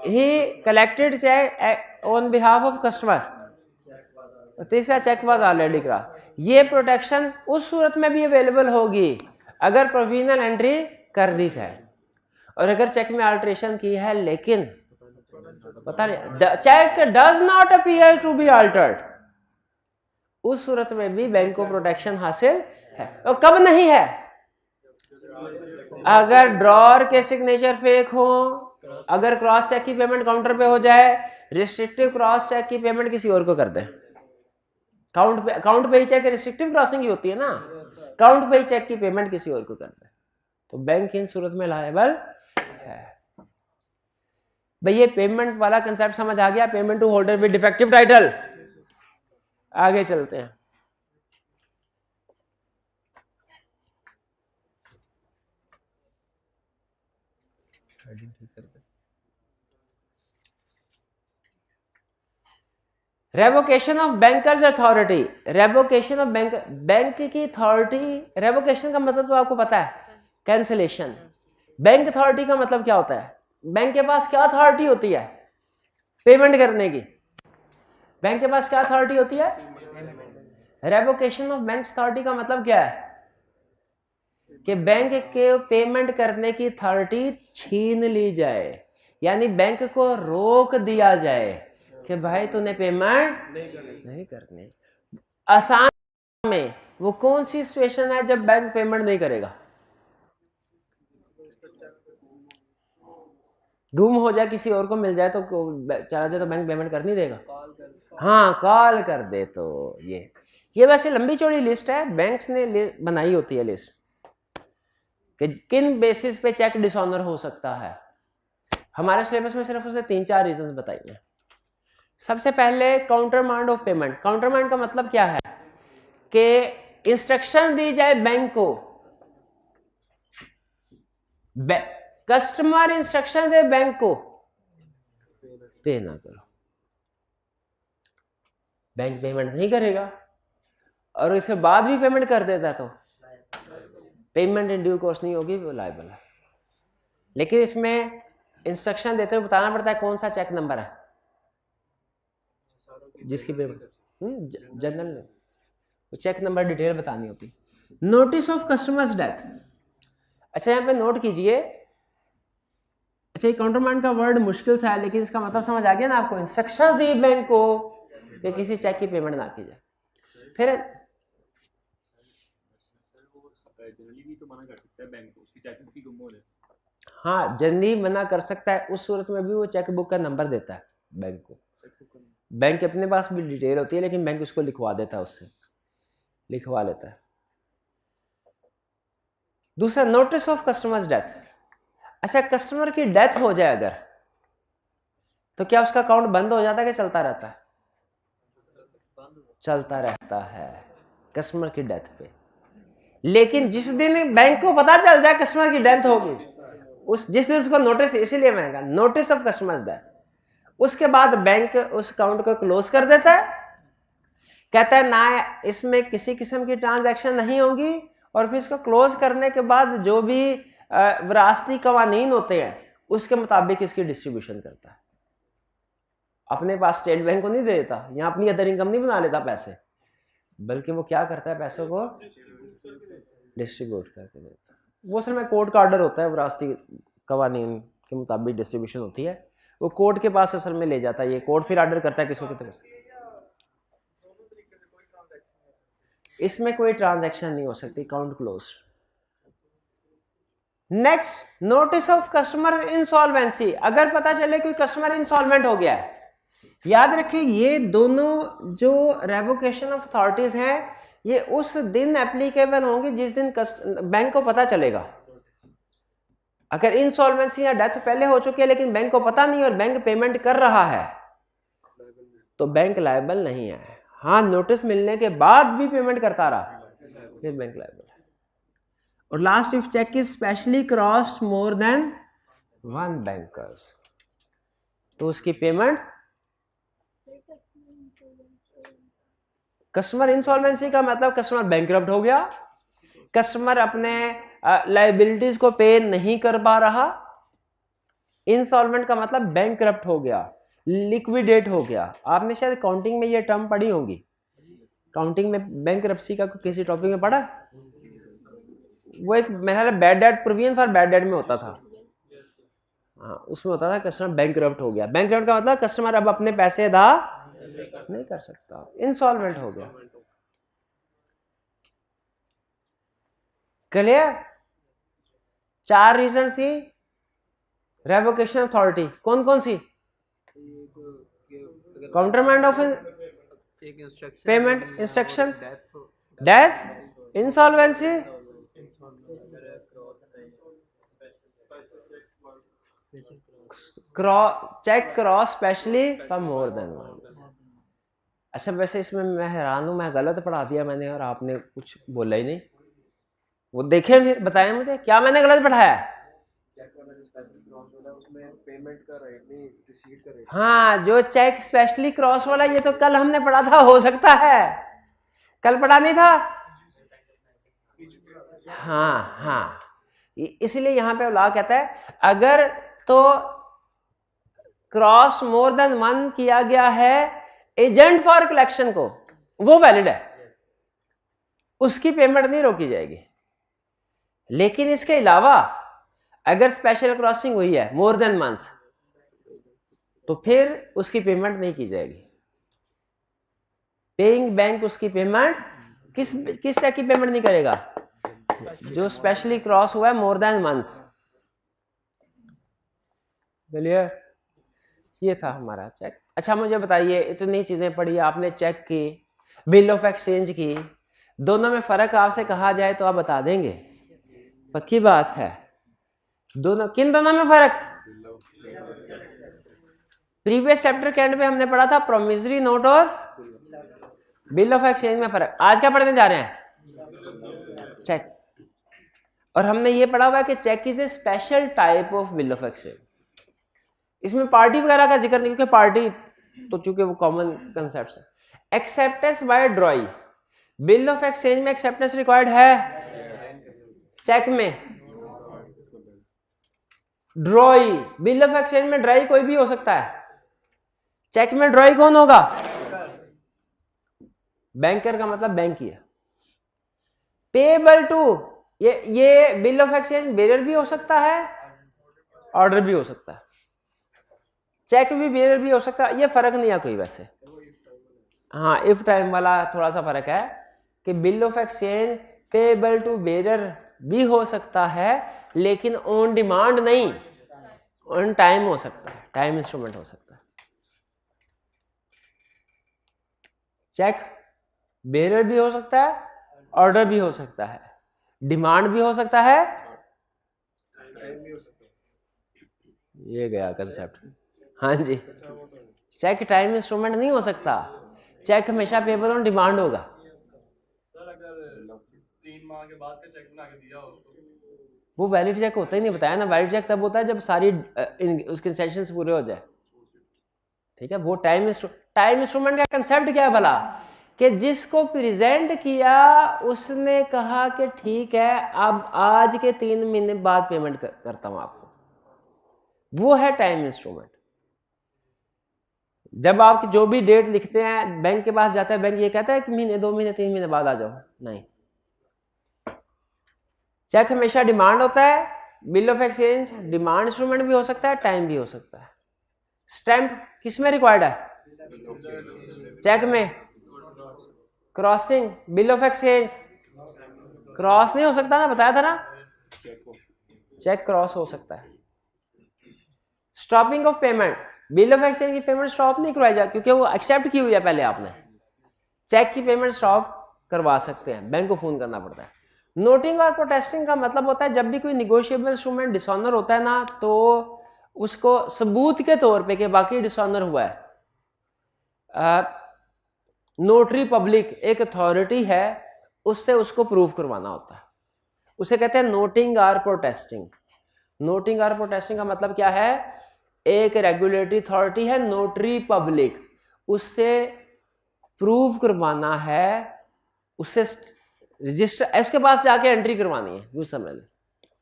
ही collected cheque on behalf of customer, तीसरा चेक वाज ऑलरेडी क्रॉस। ये प्रोटेक्शन उस सूरत में भी अवेलेबल होगी अगर प्रोविजनल एंट्री कर दी जाए, और अगर चेक में अल्टरेशन की है लेकिन पता नहीं cheque does not appear to be altered, उस सूरत में भी बैंक को प्रोटेक्शन हासिल है। और कब नहीं है? अगर ड्रॉर के सिग्नेचर फेक हो, अगर क्रॉस चेक की पेमेंट काउंटर पे हो जाए, रिस्ट्रिक्टिव क्रॉस चेक की पेमेंट किसी और को कर दे। काउंट पे ही चेक रिस्ट्रिक्टिव क्रॉसिंग ही होती है ना, काउंट पे ही चेक की पेमेंट किसी और को कर दे, तो बैंक इन सूरत में लायबल है। भाई ये पेमेंट वाला कंसेप्ट समझ आ गया? Payment to holder with defective title. आगे चलते हैं। Revocation of bankers authority. Revocation of bank की अथॉरिटी, रेवोकेशन का मतलब तो आपको पता है, कैंसिलेशन। बैंक अथॉरिटी का मतलब क्या होता है? बैंक के पास क्या अथॉरिटी होती है? पेमेंट करने की। बैंक के पास क्या अथॉरिटी होती है? रेवोकेशन ऑफ बैंक अथॉरिटी का मतलब क्या है?
कि बैंक के पेमेंट करने की अथॉरिटी छीन ली जाए, यानी बैंक को रोक दिया जाए कि भाई तूने पेमेंट नहीं करनी। आसान में वो कौन सी सिचुएशन है जब बैंक पेमेंट नहीं करेगा? गुम हो जाए, किसी और को मिल जाए तो चला जाए तो बैंक पेमेंट कर नहीं देगा। हाँ, कॉल कर दे तो ये वैसे लंबी चौड़ी लिस्ट है, बैंक्स ने बनाई होती है लिस्ट कि किन बेसिस पे चेक डिसऑनर हो सकता है। हमारे सिलेबस में सिर्फ उसने 3-4 रीजंस बताए हैं। सबसे पहले काउंटरमांड ऑफ पेमेंट। काउंटरमांड का मतलब क्या है कि इंस्ट्रक्शन दी जाए बैंक को, कस्टमर इंस्ट्रक्शन दे बैंक को पे ना करो, बैंक पेमेंट नहीं करेगा और इसके बाद भी पेमेंट कर देता तो पेमेंट इन ड्यू कोर्स नहीं होगी, वो लायबल है। लेकिन इसमें इंस्ट्रक्शन देते हुए बताना पड़ता है कौन सा चेक नंबर है जिसकी payment, general cheque number detail बतानी होती। Notice of customers death. अच्छा यहाँ पे नोट कीजिए, अच्छा ये काउंटरमांड का वर्ड मुश्किल सा है लेकिन इसका मतलब समझ आ गया ना आपको। इंस्ट्रक्शंस दी बैंक को कि किसी चेक की पेमेंट ना की जाए। फिर
जनरली भी तो मना कर सकता है बैंक को, उसकी चेकबुक की गुम हो जाए।
हाँ, जनरली मना कर सकता है, उस सूरत में भी वो चेकबुक का नंबर देता है बैंक को। बैंक के अपने पास भी डिटेल होती है लेकिन बैंक उसको लिखवा देता है, उससे लिखवा लेता है। दूसरा नोटिस ऑफ कस्टमर्स डेथ। अच्छा, कस्टमर की डेथ हो जाए अगर तो क्या उसका अकाउंट बंद हो जाता है कि चलता रहता है? चलता रहता है कस्टमर की डेथ पे। लेकिन जिस दिन बैंक को पता चल जाए कस्टमर की डेथ होगी, जिस दिन उसको नोटिस, इसीलिए मैं कहा नोटिस ऑफ कस्टमर्स डेथ, उसके बाद बैंक उस अकाउंट को क्लोज कर देता है, कहता है ना इसमें किसी किस्म की ट्रांजैक्शन नहीं होगी, और फिर इसको क्लोज करने के बाद जो भी विरासती कवानीन होते हैं उसके मुताबिक इसकी डिस्ट्रीब्यूशन करता है। अपने पास स्टेट बैंक को नहीं दे देता, यहाँ अपनी अदर इनकम नहीं बना लेता पैसे, बल्कि वो क्या करता है, पैसों को डिस्ट्रीब्यूट करके देता है। वो असल में कोर्ट का ऑर्डर होता है, विरासती कवानीन के मुताबिक डिस्ट्रीब्यूशन होती है, वो कोर्ट के पास असल में ले जाता है, ये कोर्ट फिर ऑर्डर करता है किसको कितने पैसे। इसमें कोई ट्रांजैक्शन नहीं हो सकती, account close. Next, notice of customer insolvency. अगर पता चले कोई कस्टमर इंसॉल्वेंट हो गया है, याद रखें ये दोनों जो रेवोकेशन ऑफ अथॉरिटीज हैं ये उस दिन एप्लीकेबल होंगे जिस दिन बैंक को पता चलेगा। अगर इंसॉल्वेंसी या डेथ पहले हो चुकी है लेकिन बैंक को पता नहीं और बैंक पेमेंट कर रहा है तो बैंक लायबल नहीं है। हाँ, नोटिस मिलने के बाद भी पेमेंट करता रहा फिर बैंक लायबल है। और last, if cheque is specially crossed more than 1 bankers तो उसकी पेमेंट। कस्टमर इंसॉल्वेंसी का मतलब कस्टमर बैंकरप्ट हो गया, कस्टमर अपने लायबिलिटीज को पे नहीं कर पा रहा। इंसॉल्वेंट का मतलब बैंकरप्ट हो गया, लिक्विडेट हो गया। आपने शायद काउंटिंग में ये टर्म पढ़ी होगी, काउंटिंग में बैंकरप्सी का किसी टॉपिक में पढ़ा। वो एक मेरा ख्याल bad debt, provision for bad debt में होता था। हाँ, उसमें होता था कस्टमर बैंकरप्ट हो गया। बैंकरप्ट का मतलब कस्टमर अब अपने पैसे अदा नहीं कर सकता, इंसॉल्वेंट हो गया। क्लियर? 4 रीजन थी रेवोकेशन अथॉरिटी। कौन कौन सी? Countermand of payment, instructions, death, insolvency, cheque cross specially for more than 1। अच्छा, वैसे इसमें मैं हैरान हूं, मैं गलत पढ़ा दिया मैंने और आपने कुछ बोला ही नहीं। वो देखें फिर बताएं मुझे क्या मैंने गलत पढ़ाया। हाँ, जो चेक स्पेशली क्रॉस वाला ये तो कल हमने पढ़ा था, हो सकता है कल पढ़ा नहीं था। हाँ हाँ, इसलिए यहां पे लॉ कहता है अगर तो क्रॉस मोर देन 1 किया गया है एजेंट फॉर कलेक्शन को, वो वैलिड है, उसकी पेमेंट नहीं रोकी जाएगी।
लेकिन इसके अलावा अगर स्पेशल क्रॉसिंग हुई है मोर देन मंथ्स तो फिर उसकी पेमेंट नहीं की जाएगी। पेइंग बैंक उसकी पेमेंट किस चेक की पेमेंट नहीं करेगा? जो स्पेशली क्रॉस हुआ है मोर देन मंथ्स। क्लियर? ये था हमारा चेक। अच्छा मुझे बताइए, इतनी चीजें पढ़ी आपने, चेक की, बिल ऑफ एक्सचेंज की, दोनों में फर्क आपसे कहा जाए तो आप बता देंगे? पक्की बात है? दोनों, किन दोनों में फर्क? प्रीवियस चैप्टर के एंड में हमने पढ़ा था प्रोमिसरी नोट और बिल ऑफ एक्सचेंज में फर्क। आज क्या पढ़ने जा रहे हैं? चेक। और हमने ये पढ़ा हुआ है कि cheque is a special type of bill of exchange. इसमें पार्टी वगैरह का जिक्र नहीं, क्योंकि पार्टी तो चूंकि वो कॉमन कंसेप्ट है। Acceptance by drawee, bill of exchange में एक्सेप्टेंस रिक्वायर्ड है, चेक में ड्रॉई। बिल ऑफ एक्सचेंज में ड्रॉई कोई भी हो सकता है, चेक में ड्रॉई कौन होगा? बैंकर का मतलब बैंक ही है। पेएबल टू, ये बिल ऑफ एक्सचेंज बेरर भी हो सकता है, ऑर्डर भी हो सकता है, चेक भी बेरर भी हो सकता है, ये फर्क नहीं है कोई वैसे। हाँ, इफ टाइम वाला थोड़ा सा फर्क है कि bill of exchange payable to bearer भी हो सकता है, लेकिन ऑन डिमांड नहीं, ऑन टाइम हो सकता है, टाइम इंस्ट्रूमेंट हो सकता है। चेक बेरर भी हो सकता है, ऑर्डर भी हो सकता है, डिमांड भी हो सकता है, ये गया कंसेप्ट। हाँ जी, चेक टाइम इंस्ट्रूमेंट नहीं हो सकता, चेक हमेशा पेपर ऑन डिमांड होगा।
सर अगर 3 माह के बाद का चेक बना के दिया हो तो
वो वैलिड चेक होता ही नहीं, बताया ना, वैलिड चेक तब होता है जब सारी उसके सेशंस पूरे हो जाए। ठीक है, वो टाइम इंस्ट्रूमेंट का कंसेप्ट क्या है भला? कि जिसको प्रेजेंट किया उसने कहा कि ठीक है अब आज के 3 महीने बाद पेमेंट करता हूं आपको, वो है टाइम इंस्ट्रूमेंट। जब आप जो भी डेट लिखते हैं, बैंक के पास जाता है, बैंक ये कहता है कि महीने 2 महीने 3 महीने बाद आ जाओ, नहीं। चेक हमेशा डिमांड होता है, bill of exchange demand instrument भी हो सकता है, टाइम भी हो सकता है। स्टैंप किस में रिक्वायर्ड है? चेक में। Crossing, bill of exchange cross नहीं हो सकता ना, बताया था ना, चेक क्रॉस हो सकता है। Stopping of payment, bill of exchange की पेमेंट स्टॉप नहीं करवाई जाती क्योंकि वो एक्सेप्ट की हुई है पहले आपने। चेक की पेमेंट स्टॉप करवा सकते हैं, बैंक को फोन करना पड़ता है। नोटिंग और प्रोटेस्टिंग का मतलब होता है जब भी कोई निगोशिएबल इंस्ट्रूमेंट डिसऑनर होता है ना, तो उसको सबूत के तौर पे कि बाकी डिसऑनर हुआ है, नोटरी पब्लिक एक अथॉरिटी है, उससे उसको प्रूव करवाना होता है, उसे कहते हैं नोटिंग और प्रोटेस्टिंग। नोटिंग और प्रोटेस्टिंग का मतलब क्या है? एक रेगुलेटरी अथॉरिटी है नोटरी पब्लिक, उससे प्रूव करवाना है, उससे रजिस्टर उसके पास जाके एंट्री करवानी है, यूं समझ लें,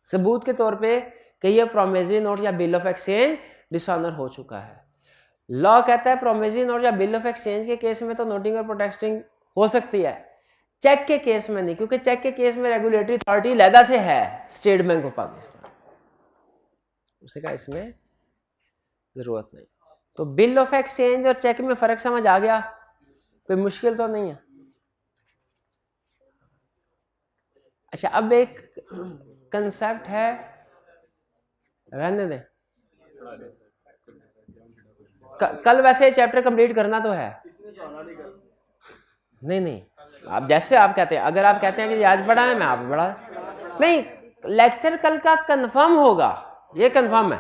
सबूत के तौर पे कि ये प्रोमिसरी नोट या बिल ऑफ एक्सचेंज डिसऑनर हो चुका है। लॉ कहता है प्रोमिसरी नोट या बिल ऑफ एक्सचेंज के केस में तो नोटिंग और प्रोटेस्टिंग हो सकती है, चेक के केस में नहीं, क्योंकि चेक के केस में रेगुलेटरी अथॉरिटी अलहदा से है, स्टेट बैंक ऑफ पाकिस्तान, उसे कहा इसमें जरूरत नहीं। तो बिल ऑफ एक्सचेंज और चेक में फर्क समझ आ गया? कोई मुश्किल तो नहीं है? अच्छा, अब एक कंसेप्ट है, रहने दें, कल वैसे चैप्टर कंप्लीट करना तो है, नहीं आप जैसे आप कहते हैं, अगर आप कहते हैं कि आज पढ़ा है मैं आप पढ़ा नहीं, लेक्चर कल का कंफर्म होगा, ये कंफर्म है,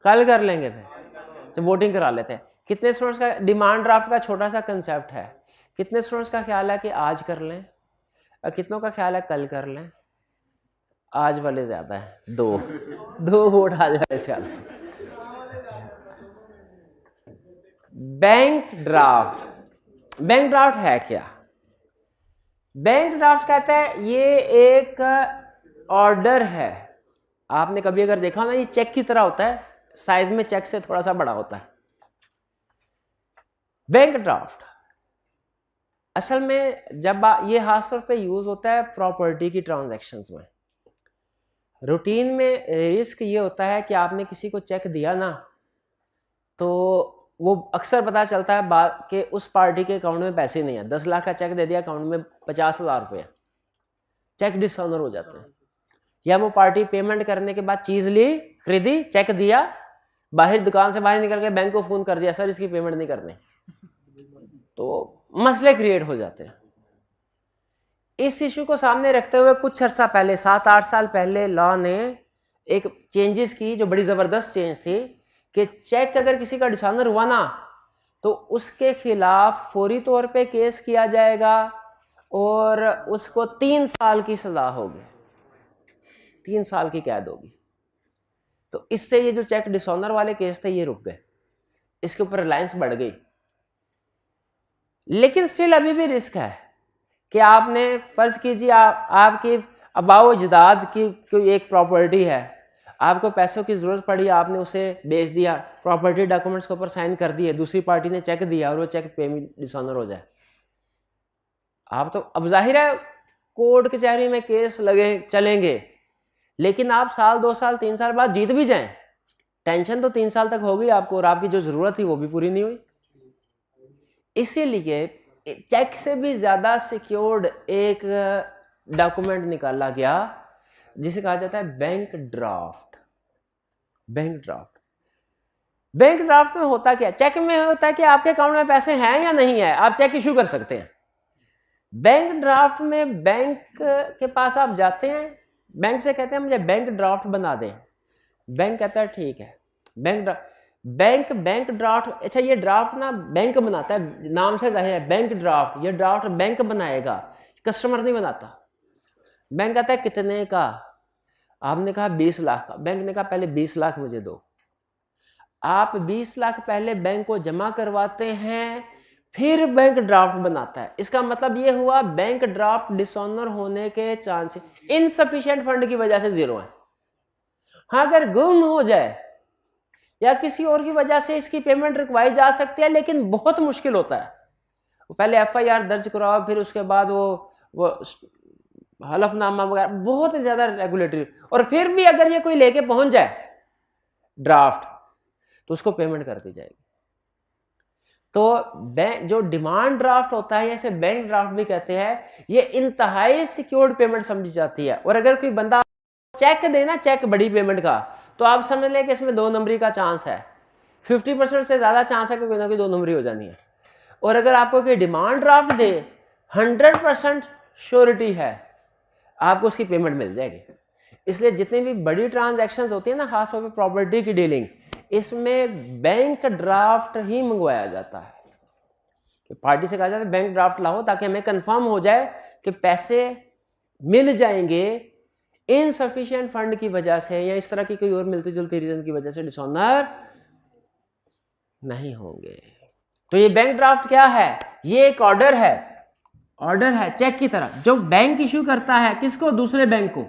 कल कर लेंगे, फिर तो वोटिंग करा लेते हैं। कितने स्टूडेंट्स का डिमांड ड्राफ्ट का छोटा सा कंसेप्ट है, कितने स्टूडेंट्स का ख्याल है कि आज कर लें, और कितनों का ख्याल है कल कर लें? आज वाले ज्यादा है, दो वोट आज वाले ज्यादा। बैंक ड्राफ्ट, बैंक ड्राफ्ट है क्या? बैंक ड्राफ्ट कहता है ये एक ऑर्डर है, आपने कभी अगर देखा हो ना, ये चेक की तरह होता है, साइज में चेक से थोड़ा सा बड़ा होता है बैंक ड्राफ्ट। असल में जब ये खास तौर पे यूज होता है प्रॉपर्टी की ट्रांजैक्शंस में। रूटीन में रिस्क ये होता है कि आपने किसी को चेक दिया ना, तो वो अक्सर पता चलता है बात कि उस पार्टी के अकाउंट में पैसे नहीं है। 10 लाख का चेक दे दिया, अकाउंट में 50,000 रुपये, चेक डिसऑनर हो जाते हैं। या वो पार्टी पेमेंट करने के बाद चीज़ ली, खरीदी, चेक दिया, बाहर दुकान से बाहर निकल के बैंक को फ़ोन कर दिया, सर इसकी पेमेंट नहीं करनी, तो मसले क्रिएट हो जाते हैं। इस इशू को सामने रखते हुए कुछ अर्सा पहले, 7-8 साल पहले, लॉ ने एक चेंजेस की जो बड़ी ज़बरदस्त चेंज थी कि चेक अगर किसी का डिसऑनर हुआ ना, तो उसके खिलाफ फौरी तौर पे केस किया जाएगा और उसको 3 साल की सज़ा होगी, 3 साल की कैद होगी। तो इससे ये जो चेक डिसऑनर वाले केस थे ये रुक गए, इसके ऊपर रिलायंस बढ़ गई। लेकिन स्टिल अभी भी रिस्क है कि आपने फर्ज कीजिए आपकी अबाओ अजदाद की कोई एक प्रॉपर्टी है, आपको पैसों की ज़रूरत पड़ी, आपने उसे बेच दिया, प्रॉपर्टी डॉक्यूमेंट्स के ऊपर साइन कर दिए, दूसरी पार्टी ने चेक दिया और वो चेक पेमेंट डिसऑनर हो जाए, आप तो अब जाहिर है कोर्ट कचहरी में केस लगे चलेंगे, लेकिन आप साल 2 साल 3 साल बाद जीत भी जाएं, टेंशन तो 3 साल तक होगी आपको और आपकी जो ज़रूरत थी वो भी पूरी नहीं हुई। इसीलिए चेक से भी ज़्यादा सिक्योर्ड एक डॉक्यूमेंट निकाला गया जिसे कहा जाता है bank draft. Bank draft, bank draft में होता क्या, चेक में होता है कि आपके अकाउंट में पैसे हैं या नहीं है, आप चेक इशू कर सकते हैं। बैंक ड्राफ्ट में बैंक के पास आप जाते हैं, बैंक से कहते हैं मुझे बैंक ड्राफ्ट बना दें, बैंक कहता है ठीक है। बैंक ड्राफ्ट, अच्छा ये ड्राफ्ट ना बैंक बनाता है, नाम से जाहिर है बैंक ड्राफ्ट, ये ड्राफ्ट बैंक बनाएगा, कस्टमर नहीं बनाता। बैंक कहता है कितने का, आपने कहा 20 लाख का, बैंक ने कहा पहले 20 लाख मुझे दो, आप 20 लाख पहले बैंक को जमा करवाते हैं, फिर बैंक ड्राफ्ट बनाता है। इसका मतलब ये हुआ बैंक ड्राफ्ट डिसऑनर होने के चांसेस इनसफिशिएंट फंड की वजह से 0 है। हाँ अगर गुम हो जाए या किसी और की वजह से इसकी पेमेंट रुकवाई जा सकती है, लेकिन बहुत मुश्किल होता है। पहले FIR दर्ज कराओ, फिर उसके बाद वो हलफनामा वगैरह, बहुत ज़्यादा रेगुलेटरी, और फिर भी अगर ये कोई लेके पहुंच जाए ड्राफ्ट तो उसको पेमेंट कर दी जाएगी। तो बैंक जो डिमांड ड्राफ्ट होता है, इसे बैंक ड्राफ्ट भी कहते हैं, ये इंतहाई सिक्योर्ड पेमेंट समझी जाती है। और अगर कोई बंदा चेक देना, चेक बड़ी पेमेंट का, तो आप समझ लें कि इसमें 2 नंबरी का चांस है, 50% से ज़्यादा चांस है कि कोई ना कोई 2 नंबरी हो जानी है। और अगर आपको कोई डिमांड ड्राफ्ट दे, 100% श्योरिटी है आपको उसकी पेमेंट मिल जाएगी। इसलिए जितनी भी बड़ी ट्रांजैक्शंस होती है ना, खासतौर पे प्रॉपर्टी की डीलिंग, इसमें बैंक ड्राफ्ट ही मंगवाया जाता है। कि पार्टी से कहा जाता है बैंक ड्राफ्ट लाओ ताकि हमें कंफर्म हो जाए कि पैसे मिल जाएंगे, इनसफिशिएंट फंड की वजह से या इस तरह की कोई और मिलती जुलती रीजन की वजह से डिसऑनर नहीं होंगे। तो ये बैंक ड्राफ्ट क्या है, ये एक ऑर्डर है चेक की तरह, जो बैंक इशू करता है किसको, दूसरे बैंक को।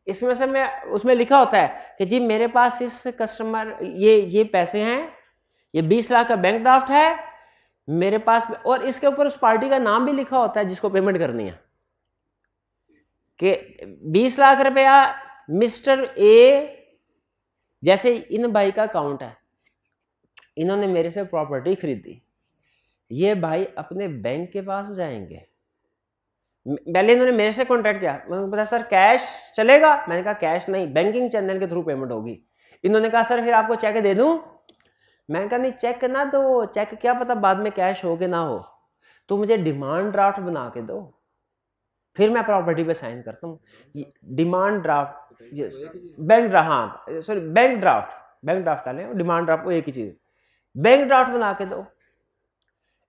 इसमें से उसमें लिखा होता है कि जी मेरे पास इस कस्टमर ये पैसे हैं, ये 20 लाख का बैंक ड्राफ्ट है मेरे पास, और इसके ऊपर उस पार्टी का नाम भी लिखा होता है जिसको पेमेंट करनी है, कि 20 लाख रुपया मिस्टर ए, जैसे इन भाई का अकाउंट है, इन्होंने मेरे से प्रॉपर्टी खरीदी, ये भाई अपने बैंक के पास जाएंगे, पहले इन्होंने मेरे से कॉन्टैक्ट किया, मैंने बताया सर कैश चलेगा, मैंने कहा कैश नहीं, बैंकिंग चैनल के थ्रू पेमेंट होगी। इन्होंने कहा सर फिर आपको चेक दे दूं, मैंने कहा नहीं चेक ना दो, चेक क्या पता बाद में कैश हो कि ना हो, तो मुझे डिमांड ड्राफ्ट बना के दो, फिर मैं प्रॉपर्टी पे साइन करता हूँ। डिमांड ड्राफ्ट, बैंक ड्राफ्ट, हाँ सॉरी बैंक ड्राफ्ट डालें, डिमांड ड्राफ्ट वो एक ही चीज़, बैंक ड्राफ्ट बना के दो।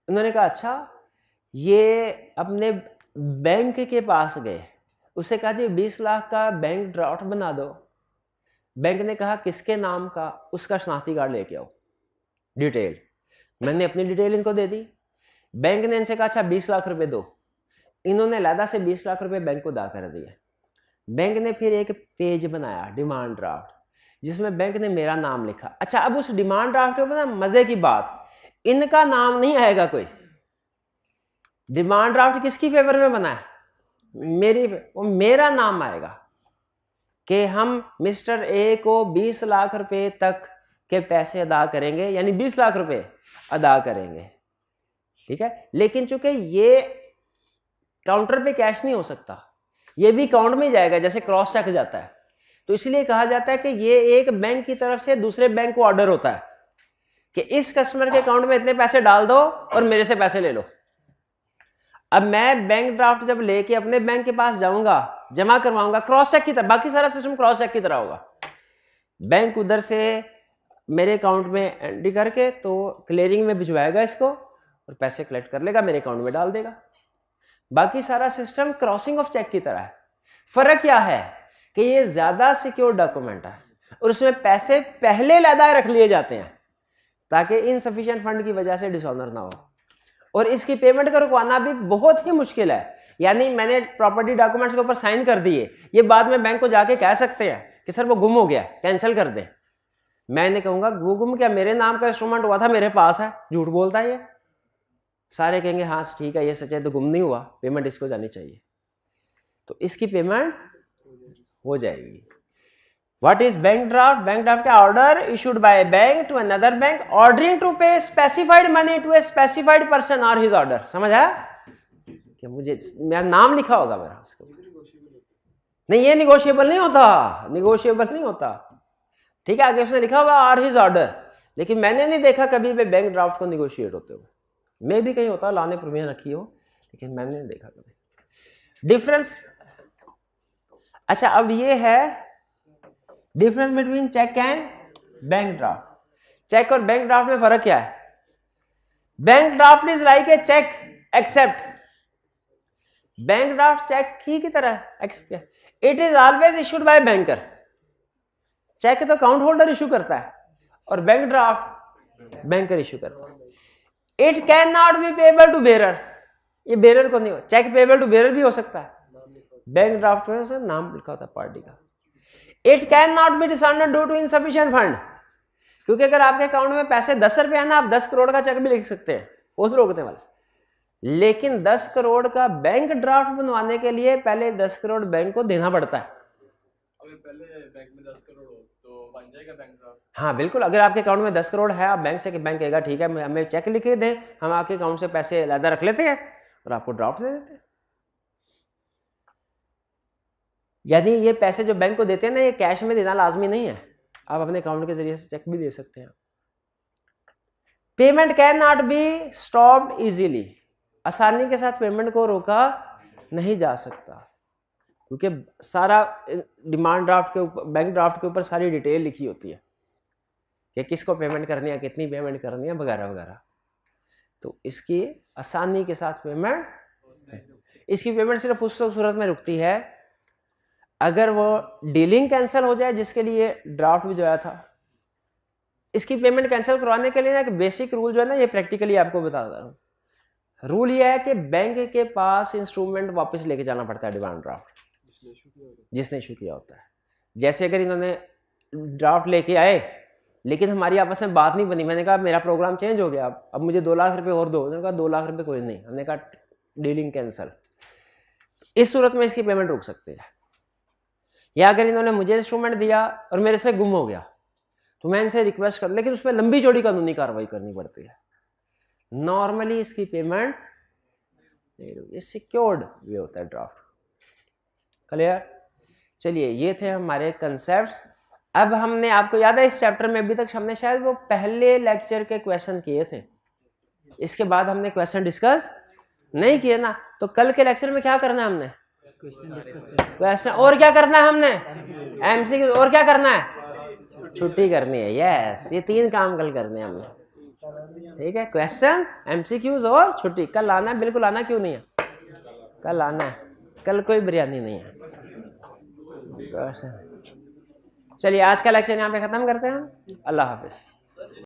उन्होंने कहा अच्छा, ये अपने बैंक के पास गए, उससे कहा जी 20 लाख का बैंक ड्राफ्ट बना दो। बैंक ने कहा किसके नाम का, उसका शनाख्ती कार्ड लेके आओ, डिटेल। मैंने अपनी डिटेल इनको दे दी, बैंक ने इनसे कहा अच्छा 20 लाख रुपए दो, इन्होंने लादा से 20 लाख रुपए बैंक को अदा कर दिया। बैंक ने फिर एक पेज बनाया डिमांड ड्राफ्ट, जिसमें बैंक ने मेरा नाम लिखा। अच्छा अब उस डिमांड ड्राफ्ट के ऊपर ना मजे की बात, इनका नाम नहीं आएगा कोई,
डिमांड ड्राफ्ट किसकी फेवर में बना है? मेरी, वो मेरा नाम आएगा कि हम मिस्टर ए को 20 लाख रुपए तक के पैसे अदा करेंगे, यानी 20 लाख रुपए अदा करेंगे, ठीक है। लेकिन चूंकि ये काउंटर पे कैश नहीं हो सकता, ये भी अकाउंट में जाएगा जैसे क्रॉस चेक जाता है, तो इसलिए कहा जाता है कि ये एक बैंक की तरफ से दूसरे बैंक को ऑर्डर होता है कि इस कस्टमर के अकाउंट में इतने पैसे डाल दो और मेरे से पैसे ले लो। अब मैं बैंक ड्राफ्ट जब लेके अपने बैंक के पास जाऊंगा, जमा करवाऊंगा, क्रॉस चेक की तरह, बाकी सारा सिस्टम क्रॉस चेक की तरह होगा। बैंक उधर से मेरे अकाउंट में एंट्री करके तो क्लियरिंग में भिजवाएगा इसको और पैसे कलेक्ट कर लेगा, मेरे अकाउंट में डाल देगा। बाकी सारा सिस्टम क्रॉसिंग ऑफ चेक की तरह है। फर्क क्या है कि ये ज्यादा सिक्योर डॉक्यूमेंट है और उसमें पैसे पहले लैदा रख लिए जाते हैं ताकि इनसफिशिएंट फंड की वजह से डिसऑनर ना हो, और इसकी पेमेंट को रुकवाना भी बहुत ही मुश्किल है। यानी मैंने प्रॉपर्टी डॉक्यूमेंट्स के ऊपर साइन कर दिए, ये बाद में बैंक को जाके कह सकते हैं कि सर वो गुम हो गया, कैंसिल कर दें। मैंने कहूंगा वो गुम क्या, मेरे नाम का इंस्ट्रूमेंट हुआ था, मेरे पास है, झूठ बोलता है ये। सारे कहेंगे हाँ ठीक है ये सच है, तो गुम नहीं हुआ, पेमेंट इसको जानी चाहिए, तो इसकी पेमेंट हो जाएगी। What is bank draft? Bank draft का order issued by a bank to another bank ordering to pay specified money to a specified person or his order। समझ आया कि मुझे मेरा नाम लिखा होगा मेरा उसके ऊपर। नहीं, ये निगोशिएबल नहीं होता, निगोशिएबल नहीं होता, ठीक है। आगे उसने लिखा हुआ और हिज ऑर्डर, लेकिन मैंने नहीं देखा कभी भी बैंक ड्राफ्ट को निगोशिएट होते हुए। मे भी कहीं होता, लाने परमिशन रखी हो, लेकिन मैंने नहीं देखा कभी। डिफरेंस, अच्छा अब ये है difference between cheque and bank draft. Cheque और बैंक ड्राफ्ट में फर्क क्या है? Bank draft is like a cheque except bank draft cheque की तरह, it is always issued by banker. Cheque तो अकाउंट होल्डर इशू करता है और बैंक ड्राफ्ट बैंकर इशू करता है। It can not be payable to bearer, ये बेरर को नहीं हो, चेक पेबल टू बेरर भी हो सकता है, बैंक ड्राफ्ट में उसे नाम लिखा होता है पार्टी का। It can not be dishonoured due to insufficient fund, क्योंकि अगर आपके अकाउंट में पैसे 10 रुपए है ना, आप 10 करोड़ का चेक भी लिख सकते हैं, वो रोकने वाले। लेकिन 10 करोड़ का बैंक ड्राफ्ट बनवाने के लिए पहले 10 करोड़ बैंक को देना पड़ता है।
अगर पहले बैंक में 10 करोड़ हो तो बन जाएगा बैंक ड्राफ्ट?
हाँ बिल्कुल, अगर आपके अकाउंट में 10 करोड़ है, आप बैंक से, बैंक कहेगा ठीक है हमें चेक लिख के दें, हम आपके अकाउंट से पैसे अलग रख लेते हैं और आपको ड्राफ्ट दे देते हैं। यानी ये पैसे जो बैंक को देते हैं ना, ये कैश में देना लाजमी नहीं है, आप अपने अकाउंट के जरिए से चेक भी दे सकते हैं। Payment can not be stopped easily, आसानी के साथ पेमेंट को रोका नहीं जा सकता, क्योंकि सारा डिमांड ड्राफ्ट के ऊपर, बैंक ड्राफ्ट के ऊपर सारी डिटेल लिखी होती है कि किसको पेमेंट करनी है, कितनी पेमेंट करनी है वगैरह वगैरह। तो इसकी आसानी के साथ पेमेंट, इसकी पेमेंट सिर्फ उस सूरत में रुकती है अगर वो डीलिंग कैंसिल हो जाए जिसके लिए ड्राफ्ट भिजवाया था। इसकी पेमेंट कैंसिल करवाने के लिए ना एक बेसिक रूल जो है ना, ये प्रैक्टिकली आपको बता रहा हूँ। रूल ये है कि बैंक के पास इंस्ट्रूमेंट वापस लेके जाना पड़ता है, डिमांड ड्राफ्ट जिसने इशू किया होता है। जैसे अगर इन्होंने ड्राफ्ट लेके आए लेकिन हमारी आपस में बात नहीं बनी, मैंने कहा मेरा प्रोग्राम चेंज हो गया, अब मुझे 2 लाख रुपए और दो, उन्होंने कहा 2 लाख रुपए कोई नहीं, हमने कहा डीलिंग कैंसिल। इस सूरत में इसकी पेमेंट रुक सकती है। या अगर इन्होंने मुझे इंस्ट्रूमेंट दिया और मेरे से गुम हो गया तो मैं इनसे रिक्वेस्ट कर, लेकिन उसमें लंबी चौड़ी कानूनी कार्रवाई करनी पड़ती है। नॉर्मली इसकी पेमेंट ये सिक्योर्ड वे होता है ड्राफ्ट। क्लियर? चलिए ये थे हमारे कंसेप्ट्स। अब हमने, आपको याद है इस चैप्टर में अभी तक हमने शायद वो पहले लेक्चर के क्वेश्चन किए थे, इसके बाद हमने क्वेश्चन डिस्कस नहीं किए ना। तो कल के लेक्चर में क्या करना है हमने? क्वेश्चन। और क्या करना है हमने? एमसीक्यू। और क्या करना है? छुट्टी करनी है। यस, ये 3 काम कल करने हैं हमने, ठीक है। क्वेश्चंस, एमसीक्यूज और छुट्टी। कल आना है, बिल्कुल आना, क्यों नहीं है? कल आना है, कल कोई बिरयानी नहीं है। चलिए आज का लेक्चर यहाँ पे खत्म करते हैं। अल्लाह हाफिज।